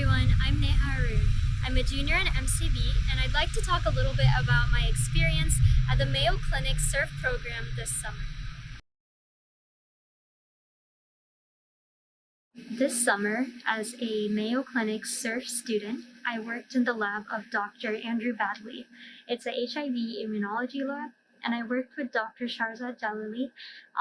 everyone, I'm Neha Haroon. I'm a junior in MCB, and I'd like to talk a little bit about my experience at the Mayo Clinic SURF program this summer. This summer, as a Mayo Clinic SURF student, I worked in the lab of Dr. Andrew Badley. It's a HIV immunology lab, and I worked with Dr. Sharzad Jalali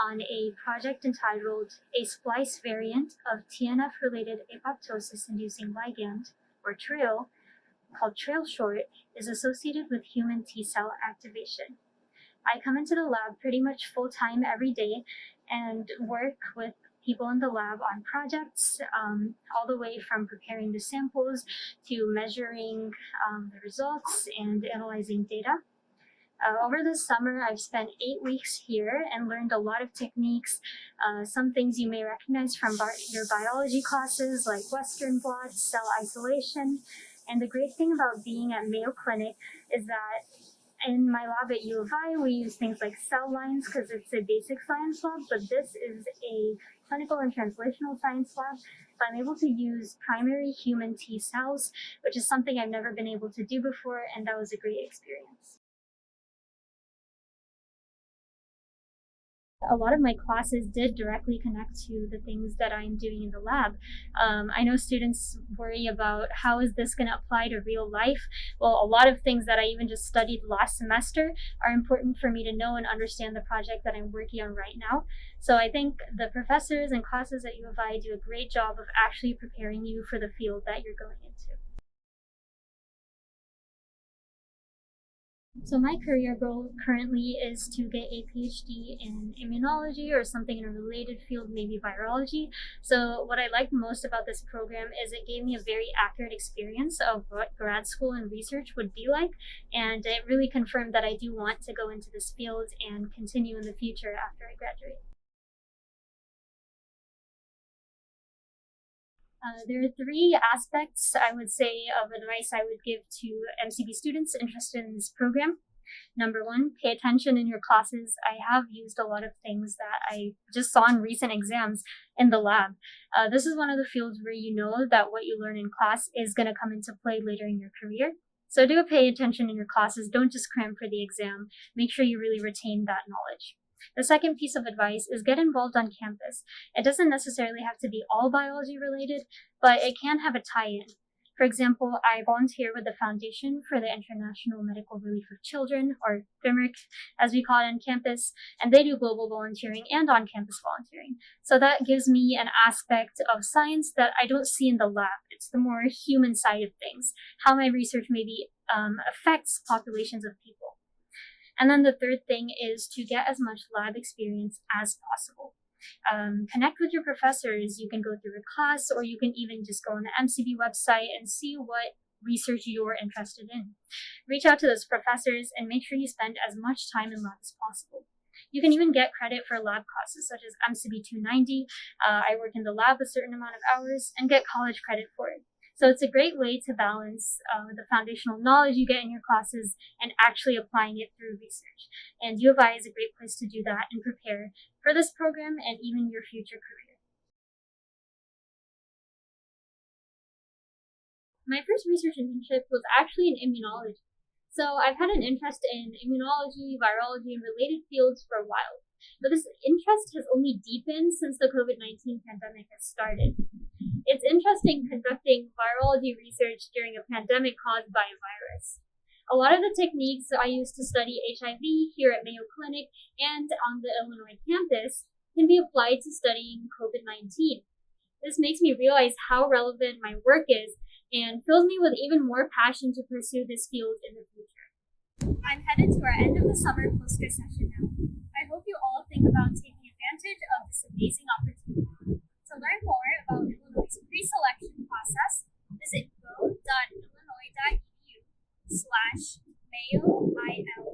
on a project entitled A Splice Variant of TNF-related apoptosis-inducing ligand, or TRAIL, called TRAIL short, is associated with human T-cell activation. I come into the lab pretty much full-time every day and work with people in the lab on projects, all the way from preparing the samples to measuring the results and analyzing data. Over the summer, I've spent 8 weeks here and learned a lot of techniques, some things you may recognize from your biology classes like Western blot, cell isolation. And the great thing about being at Mayo Clinic is that in my lab at U of I, we use things like cell lines because it's a basic science lab, but this is a clinical and translational science lab. So I'm able to use primary human T cells, which is something I've never been able to do before, and that was a great experience. A lot of my classes did directly connect to the things that I'm doing in the lab. I know students worry about how is this going to apply to real life. Well, a lot of things that I even just studied last semester are important for me to know and understand the project that I'm working on right now. So I think the professors and classes at U of I do a great job of actually preparing you for the field that you're going into. So my career goal currently is to get a PhD in immunology or something in a related field, maybe virology. So what I liked most about this program is it gave me a very accurate experience of what grad school and research would be like, and it really confirmed that I do want to go into this field and continue in the future after I graduate. There are 3 aspects, I would say, of advice I would give to MCB students interested in this program. Number 1, pay attention in your classes. I have used a lot of things that I just saw in recent exams in the lab. This is one of the fields where you know that what you learn in class is going to come into play later in your career. So do pay attention in your classes. Don't just cram for the exam. Make sure you really retain that knowledge. The second piece of advice is get involved on campus. It doesn't necessarily have to be all biology related, but it can have a tie-in. For example, I volunteer with the Foundation for the International Medical Relief of Children, or FIMRIC, as we call it on campus, and they do global volunteering and on-campus volunteering. So that gives me an aspect of science that I don't see in the lab. It's the more human side of things, how my research maybe affects populations of people. And then the third thing is to get as much lab experience as possible. Connect with your professors. You can go through a class, or you can even just go on the MCB website and see what research you're interested in. Reach out to those professors and make sure you spend as much time in lab as possible. You can even get credit for lab classes such as MCB 290. I work in the lab a certain amount of hours and get college credit for it. So it's a great way to balance the foundational knowledge you get in your classes and actually applying it through research. And U of I is a great place to do that and prepare for this program and even your future career. My first research internship was actually in immunology. So I've had an interest in immunology, virology, and related fields for a while. But this interest has only deepened since the COVID-19 pandemic has started. It's interesting conducting virology research during a pandemic caused by a virus. A lot of the techniques I use to study HIV here at Mayo Clinic and on the Illinois campus can be applied to studying COVID-19. This makes me realize how relevant my work is and fills me with even more passion to pursue this field in the future. I'm headed to our end of the summer poster session now. I hope you all think about taking advantage of this amazing opportunity. To learn more about Illinois' pre-selection process, visit go.illinois.edu/MayoIL.